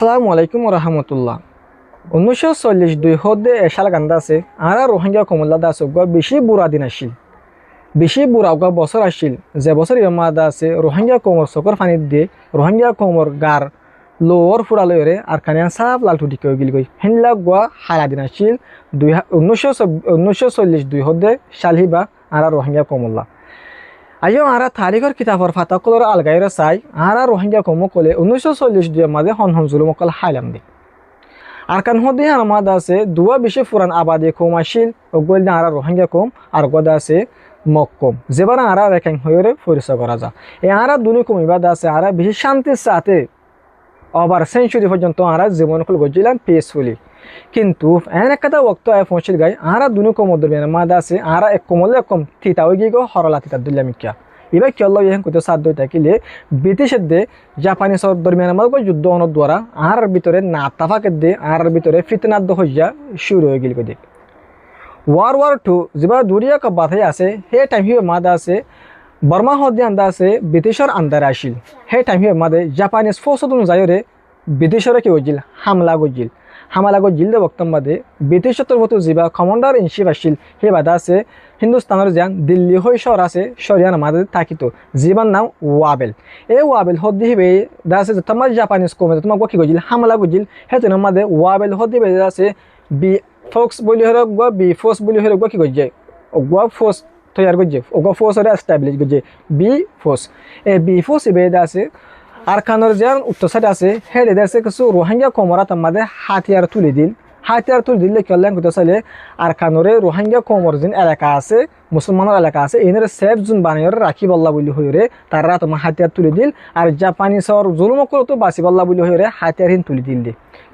আসসালামু আলাইকুম রহমতুল্লাহ। 1942 হদ্দে এশাল গান্দা আছে আর রোহিঙ্গা কমল্লা দাস বেশি বুড়া দিন আসিল, বেশি বুড়া বছর আসিল যে বছর ইমাদা আছে রোহিঙ্গা কোমর চকর পানিত দিয়ে রোহিঙ্গা কোমর গার লোর ফুরালয়রে আর কানিয়া সাপ লালটু দিকে গিল গই হেনলা গোয়া হারা দিন আসিল 1942 হদ্দে সালহিবা আর রোহিঙ্গা কমল্লা আইও আরা তারিখর কিতাবর ফাতাকলর আলগাইরে চাই আরা রোহিঙ্গা কম কলে 1942 মাঝে হন হন জুলুম কল হাইলাম দি আর কান হদে আমাদ আছে দুয়া বেশি ফুরান আবাদি কম আসিল ওগল না আরা রোহিঙ্গা কম আর গদা আছে মক্কম যেবার আরা রেখাং হয়ে পরিচয় করা যা এই আরা দুনি কম ইবাদ আছে আরা বেশি শান্তির সাথে ওভার সেঞ্চুরি পর্যন্ত আরা জীবন কল গজিলাম পিসফুলি কিন্তু এন একটা ওক্ত আয় পৌঁছিল গাই আরা দুনি কম দরমিয়ান মাদ আছে আরা এক কমলে কম থিতা ওই গিয়ে হরলা থিতা দুল্লা মিকিয়া এবার কি আল্লাহ ইহান কইতে সাধ্য থাকিলে ব্রিটিশের দে জাপানিসর দরমিয়ান মাদ যুদ্ধ অনর দ্বারা আর ভিতরে না তাফাকে দে আর ভিতরে ফিতনাদ্দ হইয়া শুরু হয়ে গেল কদি War II যেবা দুরিয়া কবাত আছে সেই টাইম হিয়ে মাদ আছে বর্মা হদ্দি আন্দা আছে ব্রিটিশর আন্দারে আসিল সেই টাইম হিয়ে মাদে জাপানিজ ফৌজত যায়রে ব্রিটিশরে কি হয়েছিল হামলা গজিল দে বক্তম বাদে ব্রিটিশর তরফত যেবা কমান্ডার ইন চিফ আসিল সেই বাদা আছে হিন্দুস্তানের যান দিল্লি হয়ে শহর আছে শরিয়ান মাদে থাকিত জীবার নাম ওয়াবেল এই ওয়াবেল হদ্দি হিবে দা আছে তোমার জাপানিজ কমে তোমাক কি গজিল হামলা গজিল সেই মাদে ওয়াবেল হদ্দি বে আছে বি ফোক্স বলি হরক গো বি ফোর্স বলি হরক গো কি গজে গো ফোর্স তৈয়ার গজে গো ফোর্স হরে এস্টাবলিশ গজে বি ফোর্স এই বি ফোর্স ইবে আছে আর কানোর যে উত্তর সাইড আছে হেডে আছে কিছু রোহিঙ্গা কমরা তামাদে হাতিয়ার তুলে দিলে কি আল্লাহ কইতে চাইলে আর কানোরে রোহিঙ্গা কমর যে এলাকা আছে মুসলমানের এলাকা আছে এনের সেফ জোন বানিয়ে রাখি বল্লা বলি হইরে তারা তোমার হাতিয়ার তুলে দিল আর জাপানিসর জুলুম করতো বাসি বল্লা বলি হইরে হাতিয়ার হিন তুলে দিল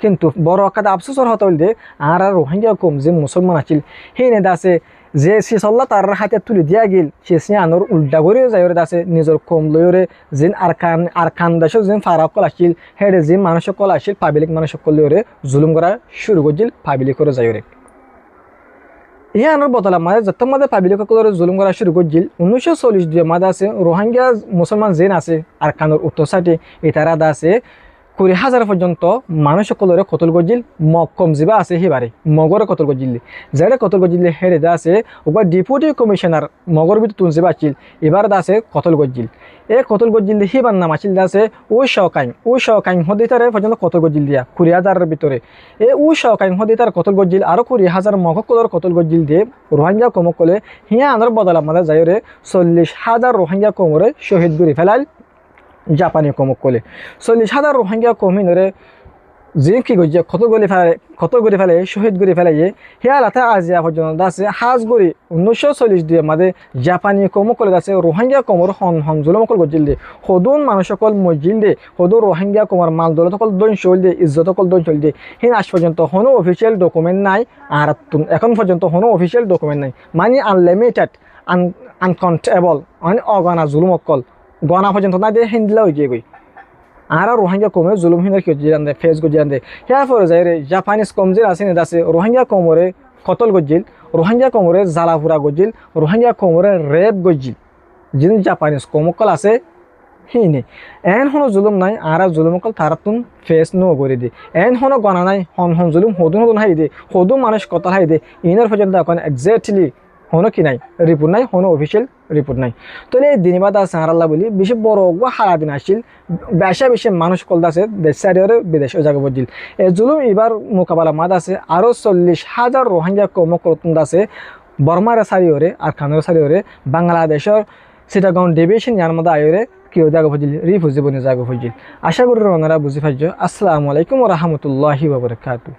কিন্তু বড় কাদা আফসোসর হতে হইলে আর রোহিঙ্গা কম যে মুসলমান আছিল সেই নেদা আছে যে সিসল্লা তার হাতে তুলে দিয়া গিল সে আনোর উল্টা করে যাইরে আছে নিজের কম লয়রে যেন আর খান দেশের যেন ফারাপ কল আসছিল হেডে যে মানুষ কল আসছিল পাবলিক মানুষ কলরে জুলুম করা শুরু করছিল পাবলিক করে যাইরে ইয়া আনোর বদলা মাঝে যত মাঝে পাবলিক কলরে জুলুম করা শুরু করছিল 1942 মাঝে আছে রোহিঙ্গা মুসলমান যেন আছে আর খানোর উত্তর সাইডে এই তারা আছে 20,000 পর্যন্ত মানুষ সকলরে কতল গজিল মক্কম যিবা আছে সিবারে মগরে কতল গজিল যারা কতল গজিল হেরে দা আছে ওবা ডেপুটি কমিশনার মগর ভিতর তুন যিবা আছিল এবার দা আছে কতল গজিল এই কতল গজিল সিবার নাম আছিল দা আছে ও শকাইন হদিতারে পর্যন্ত কতল গজিল দিয়া 20,000 ভিতরে এই ও শকাইন হদিতার কতল গজিল আর 20,000 মগকলর কতল গজিল দিয়ে রোহিঙ্গা কমকলে হিয়া আনার বদলা মানে যায়রে 40,000 রোহিঙ্গা কমরে শহীদ করে ফেলাল জাপানি কমক কলে 40,000 রোহিঙ্গা কমিনরে যে কি গজে কত গড়ি ফেলে শহীদ গড়ি ফেলাইয়ে হিয়া লাথা আজিয়া পর্যন্ত আছে হাজ গড়ি 1942 মাঝে জাপানি কমক কলে আছে রোহিঙ্গা কমর হন জুলমকল গজিল দে সদুন মানুষ সকল মজিল দে সদুন রোহিঙ্গা কমর মাল দৌলত সকল দন চল দে ইজ্জত সকল দন চল দে হিন আজ পর্যন্ত কোনো অফিসিয়াল ডকুমেন্ট নাই আর এখন পর্যন্ত কোনো অফিসিয়াল ডকুমেন্ট নাই মানে আনলিমিটেড আনকাউন্টেবল মানে অগণা জুলুমকল গনা পর্যন্ত না দিয়ে হিন্দিলা হয়ে গিয়ে গই আর রোহিঙ্গা কমে জুলুম হিনের কি জানতে ফেস গজিয়ান হিয়া পরে যাই রে জাপানিজ কম যে আছে আছে রোহিঙ্গা কমরে কতল গজিল রোহিঙ্গা কমরে জালাপুরা গজিল রোহিঙ্গা কমরে রেপ গজিল যিনি জাপানিজ কমকল আছে হিনে এন হনো জুলুম নাই আর জুলুমকল তারাতুন ফেস নো করে দি এন হনো গনা নাই হন জুলুম হদুন হাই দে হদুন মানুষ কত হাই দে ইনার পর্যন্ত এখন এক্স্যাক্টলি হনো কি নাই রিপোর্ট নাই হনো অফিসিয়াল রিপোর্ট নাই তো এই দিনবাদ আছে আল্লাহ বলি বেশি বড় হারা দিন আসছিল বেশি মানুষ কল আছে দেশ সাইডে বিদেশ জায়গা বদিল এই জুলুম এবার মোকাবেলা মাদ আছে আরও 40,000 রোহিঙ্গা কর্মকর্তা আছে বর্মার সারিওরে আর খানের সারিওরে বাংলাদেশের চিটাগং ডিভিশন ইয়ার মধ্যে আয়রে কেউ জায়গা বুঝিল রিফিউজি বনে জায়গা বুঝিল আশা করি ওনারা বুঝি পাইছ। আসসালামু আলাইকুম রহমতুল্লাহি ওয়া বারাকাতুহু।